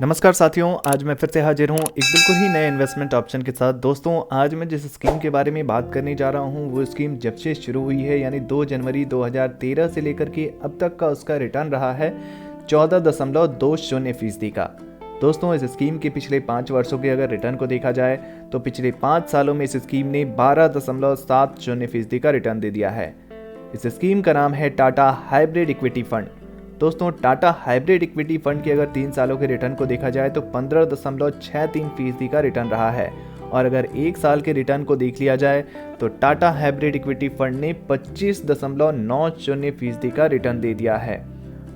नमस्कार साथियों, आज मैं फिर से हाजिर हूँ एक बिल्कुल ही नए इन्वेस्टमेंट ऑप्शन के साथ। दोस्तों, आज मैं जिस स्कीम के बारे में बात करने जा रहा हूँ वो स्कीम जब से शुरू हुई है यानी 2 जनवरी 2013 से लेकर के अब तक का उसका रिटर्न रहा है 14.20% का। दोस्तों, इस स्कीम के पिछले 5 वर्षों के अगर रिटर्न को देखा जाए तो पिछले 5 सालों में इस स्कीम ने 12.70% का रिटर्न दे दिया है। इस स्कीम का नाम है टाटा हाइब्रिड इक्विटी फंड। दोस्तों, टाटा हाइब्रिड इक्विटी फंड के अगर 3 सालों के रिटर्न को देखा जाए तो 15.63% का रिटर्न रहा है। और अगर 1 साल के रिटर्न को देख लिया जाए तो टाटा हाइब्रिड इक्विटी फंड ने 25.90% का रिटर्न दे दिया है।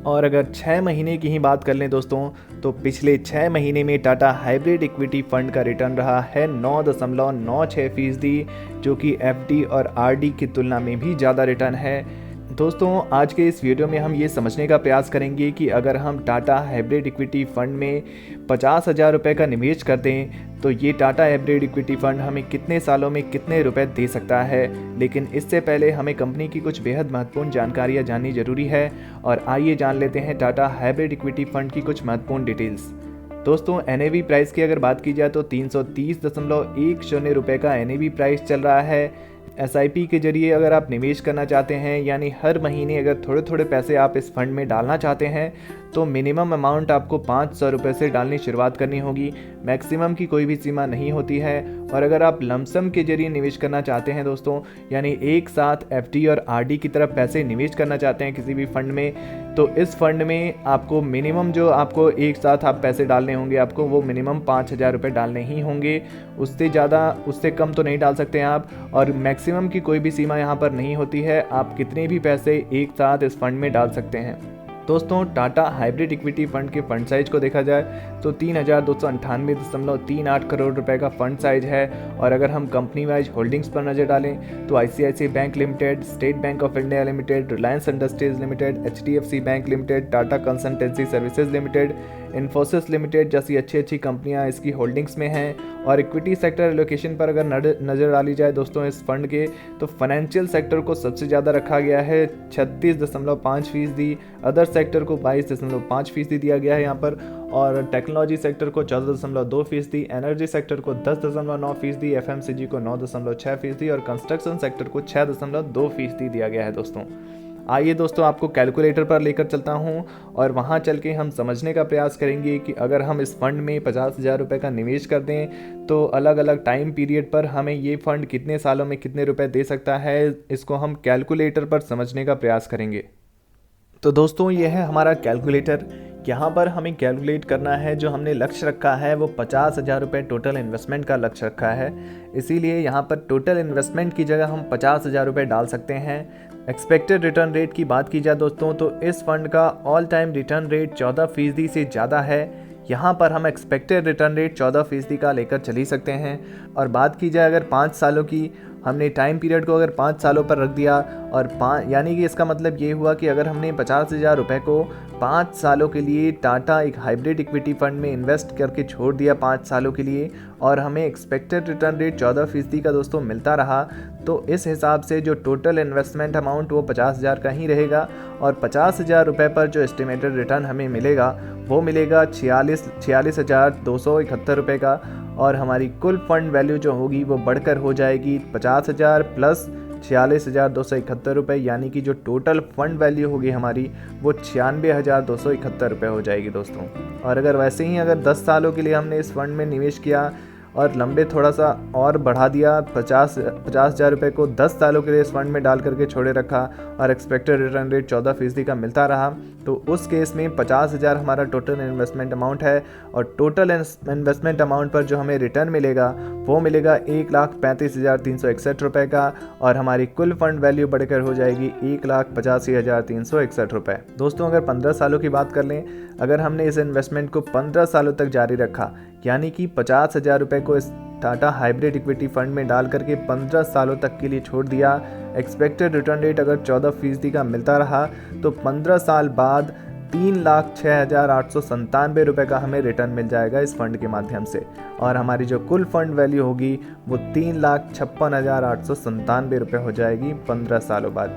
और अगर 6 महीने की ही बात कर लें दोस्तों, तो पिछले 6 महीने में टाटा हाइब्रिड इक्विटी फंड का रिटर्न रहा है 9.96%, जो कि एफडी और आरडी की तुलना में भी ज़्यादा रिटर्न है। दोस्तों, आज के इस वीडियो में हम ये समझने का प्रयास करेंगे कि अगर हम टाटा हाइब्रिड इक्विटी फंड में 50,000 रुपये का निवेश कर दें तो ये टाटा हाइब्रिड इक्विटी फंड हमें कितने सालों में कितने रुपए दे सकता है। लेकिन इससे पहले हमें कंपनी की कुछ बेहद महत्वपूर्ण जानकारियाँ जाननी जरूरी है। और आइए जान लेते हैं टाटा हाइब्रिड इक्विटी फंड की कुछ महत्वपूर्ण डिटेल्स। दोस्तों, NAV प्राइस की अगर बात की जाए तो 330.10 रुपये का NAV प्राइस चल रहा है। SIP के जरिए अगर आप निवेश करना चाहते हैं यानी हर महीने अगर थोड़े थोड़े पैसे आप इस फंड में डालना चाहते हैं तो मिनिमम अमाउंट आपको 500 रुपये से डालनी शुरुआत करनी होगी। मैक्सिमम की कोई भी सीमा नहीं होती है। और अगर आप लमसम के जरिए निवेश करना चाहते हैं दोस्तों, यानी एक साथ FD और RD की तरफ पैसे निवेश करना चाहते हैं किसी भी फंड में, तो इस फंड में आपको मिनिमम जो आपको एक साथ आप पैसे डालने होंगे, आपको वो मिनिमम 5,000 रुपये डालने ही होंगे। उससे ज़्यादा उससे कम तो नहीं डाल सकते हैं आप। और मैक्सिमम की कोई भी सीमा यहाँ पर नहीं होती है, आप कितने भी पैसे एक साथ इस फंड में डाल सकते हैं। दोस्तों, टाटा हाइब्रिड इक्विटी फंड के फंड साइज को देखा जाए तो 3,298.38 करोड़ रुपए का फंड साइज है। और अगर हम कंपनी वाइज होल्डिंग्स पर नज़र डालें तो ICICI bank limited, state bank of India limited, Reliance industries limited, HDFC bank limited, Tata consultancy services limited, Infosys limited जैसी अच्छी अच्छी कंपनियां इसकी होल्डिंग्स में हैं। और इक्विटी सेक्टर एलोकेशन पर अगर नज़र डाली जाए दोस्तों इस फंड के, तो फाइनेंशियल सेक्टर को सबसे ज़्यादा रखा गया है 36.5%, अदर सेक्टर को 22.5% दिया गया है यहाँ पर, और टेक्नोलॉजी सेक्टर को 14.2%, एनर्जी सेक्टर को 10.9%, FMCG को 9.6% और कंस्ट्रक्शन सेक्टर को 6.2% दिया गया है दोस्तों। आइए दोस्तों, आपको कैलकुलेटर पर लेकर चलता हूं और वहां चल के हम समझने का प्रयास करेंगे कि अगर हम इस फंड में 50,000 रुपये का निवेश कर दें तो अलग अलग टाइम पीरियड पर हमें ये फंड कितने सालों में कितने रुपए दे सकता है। इसको हम कैलकुलेटर पर समझने का प्रयास करेंगे। तो दोस्तों, ये है हमारा कैलकुलेटर। यहाँ पर हमें कैलकुलेट करना है, जो हमने लक्ष्य रखा है वो 50,000 रुपये टोटल इन्वेस्टमेंट का लक्ष्य रखा है। इसीलिए यहाँ पर टोटल इन्वेस्टमेंट की जगह हम 50,000 रुपये डाल सकते हैं। एक्सपेक्टेड रिटर्न रेट की बात की जाए दोस्तों तो इस फंड का ऑल टाइम रिटर्न रेट 14% से ज़्यादा है। यहाँ पर हम एक्सपेक्टेड रिटर्न रेट 14% का लेकर चल ही सकते हैं। और बात की जाए अगर 5 सालों की, हमने टाइम पीरियड को अगर 5 सालों पर रख दिया और यानी कि इसका मतलब ये हुआ कि अगर हमने 50,000 रुपये को 5 सालों के लिए टाटा एक हाइब्रिड इक्विटी फंड में इन्वेस्ट करके छोड़ दिया 5 सालों के लिए, और हमें एक्सपेक्टेड रिटर्न रेट 14% का दोस्तों मिलता रहा, तो इस हिसाब से जो टोटल इन्वेस्टमेंट अमाउंट वो 50,000 का ही रहेगा। और 50,000 रुपये पर जो एस्टिमेटेड रिटर्न हमें मिलेगा वो मिलेगा 46,271 रुपये का। और हमारी कुल फंड वैल्यू जो होगी वो बढ़कर हो जाएगी 50,000 प्लस 46,271 रुपये, यानी कि जो टोटल फंड वैल्यू होगी हमारी वो 96,271 रुपये हो जाएगी दोस्तों। और अगर वैसे ही अगर 10 सालों के लिए हमने इस फंड में निवेश किया और लंबे थोड़ा सा और बढ़ा दिया, 50,000 रुपये को 10 सालों के लिए इस फंड में डाल करके छोड़े रखा और एक्सपेक्टेड रिटर्न रेट 14% का मिलता रहा, तो उस केस में 50,000 हमारा टोटल इन्वेस्टमेंट अमाउंट है। और टोटल इन्वेस्टमेंट अमाउंट पर जो हमें रिटर्न मिलेगा वो मिलेगा 1,35,361 रुपये का। और हमारी कुल फंड वैल्यू बढ़कर हो जाएगी 1,85,361 रुपये। दोस्तों, अगर 15 सालों की बात कर लें, अगर हमने इस इन्वेस्टमेंट को 15 सालों तक जारी रखा, यानी कि 50,000 रुपये को इस टाटा हाइब्रिड इक्विटी फंड में डाल करके 15 सालों तक के लिए छोड़ दिया, एक्सपेक्टेड रिटर्न रेट अगर 14% का मिलता रहा, तो 15 साल बाद 3,06,897 रुपये का हमें रिटर्न मिल जाएगा इस फंड के माध्यम से। और हमारी जो कुल फंड वैल्यू होगी वो 3,56,897 रुपये हो जाएगी 15 सालों बाद।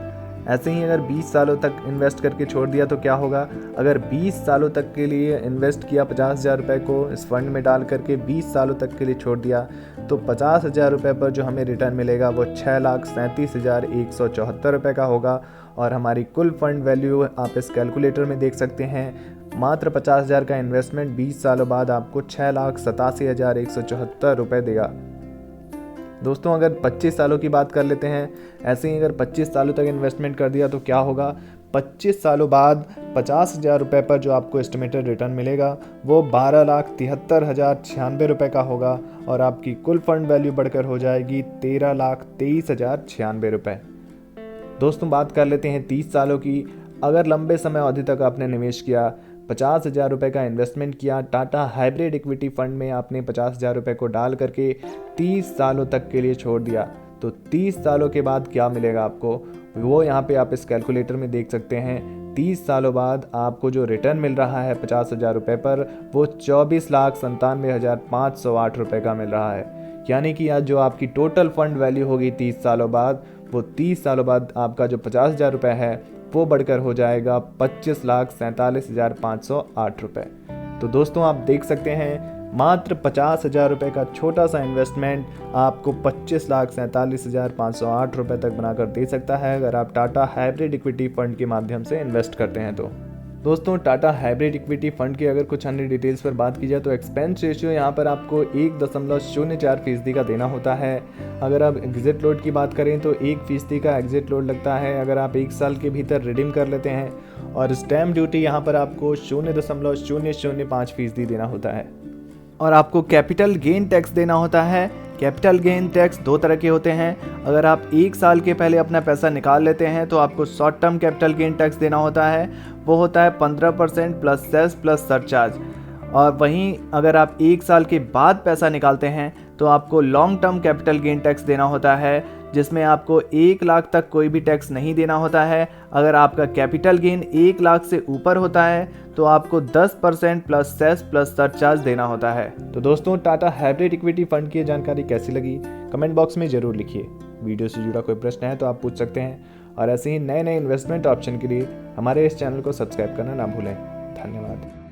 ऐसे ही अगर 20 सालों तक इन्वेस्ट करके छोड़ दिया तो क्या होगा, अगर 20 सालों तक के लिए इन्वेस्ट किया 50,000 रुपये को इस फंड में डाल करके 20 सालों तक के लिए छोड़ दिया तो 50,000 रुपये पर जो हमें रिटर्न मिलेगा वो 6,37,174 रुपये का होगा। और हमारी कुल फंड वैल्यू आप इस कैलकुलेटर में देख सकते हैं, मात्र 50,000 का इन्वेस्टमेंट 20 सालों बाद आपको 6,87,174 रुपये देगा। दोस्तों अगर 25 सालों की बात कर लेते हैं, ऐसे ही अगर 25 सालों तक इन्वेस्टमेंट कर दिया तो क्या होगा, 25 सालों बाद 50,000 रुपये पर जो आपको एस्टिमेटेड रिटर्न मिलेगा वो 12,73,096 रुपये का होगा और आपकी कुल फंड वैल्यू बढ़कर हो जाएगी 13,23,096 रुपये। दोस्तों बात कर लेते हैं 30 सालों की। अगर लंबे समय अवधि तक आपने निवेश किया, 50,000 रुपये का इन्वेस्टमेंट किया, टाटा हाइब्रिड इक्विटी फंड में आपने 50,000 रुपये को डाल करके 30 सालों तक के लिए छोड़ दिया तो 30 सालों के बाद क्या मिलेगा आपको, वो यहाँ पे आप इस कैलकुलेटर में देख सकते हैं। 30 सालों बाद आपको जो रिटर्न मिल रहा है 50,000 रुपये पर वो 24,97,508 रुपये का मिल रहा है। यानी कि आज जो आपकी टोटल फंड वैल्यू होगी 30 सालों बाद, वो 30 सालों बाद आपका जो 50,000 रुपये है वो बढ़कर हो जाएगा 25,47,508 रुपये। तो दोस्तों आप देख सकते हैं मात्र 50,000 रुपये का छोटा सा इन्वेस्टमेंट आपको 25,47,508 रुपये तक बनाकर दे सकता है अगर आप टाटा हाइब्रिड इक्विटी फंड के माध्यम से इन्वेस्ट करते हैं तो। दोस्तों टाटा हाइब्रिड इक्विटी फंड की अगर कुछ अन्य डिटेल्स पर बात की जाए तो एक्सपेंस रेशियो यहाँ पर आपको 1.04% का देना होता है। अगर आप एग्जिट लोड की बात करें तो 1% का एग्जिट लोड लगता है अगर आप 1 साल के भीतर रिडीम कर लेते हैं, और स्टैम्प ड्यूटी यहाँ पर आपको 0.005% देना होता है। और आपको कैपिटल गेन टैक्स देना होता है। कैपिटल गेन टैक्स 2 तरह के होते हैं। अगर आप 1 साल के पहले अपना पैसा निकाल लेते हैं तो आपको short term capital gain tax देना होता है, वो होता है 15% प्लस सेस प्लस सरचार्ज। और वहीं अगर आप 1 साल के बाद पैसा निकालते हैं तो आपको long term capital gain tax देना होता है, जिसमें आपको 1 लाख तक कोई भी टैक्स नहीं देना होता है। अगर आपका कैपिटल गेन 1 लाख से ऊपर होता है तो आपको 10% प्लस सेस प्लस सरचार्ज देना होता है। तो दोस्तों टाटा हाइब्रिड इक्विटी फंड की जानकारी कैसी लगी कमेंट बॉक्स में ज़रूर लिखिए। वीडियो से जुड़ा कोई प्रश्न है तो आप पूछ सकते हैं, और ऐसे ही नए नए इन्वेस्टमेंट ऑप्शन के लिए हमारे इस चैनल को सब्सक्राइब करना ना भूलें। धन्यवाद।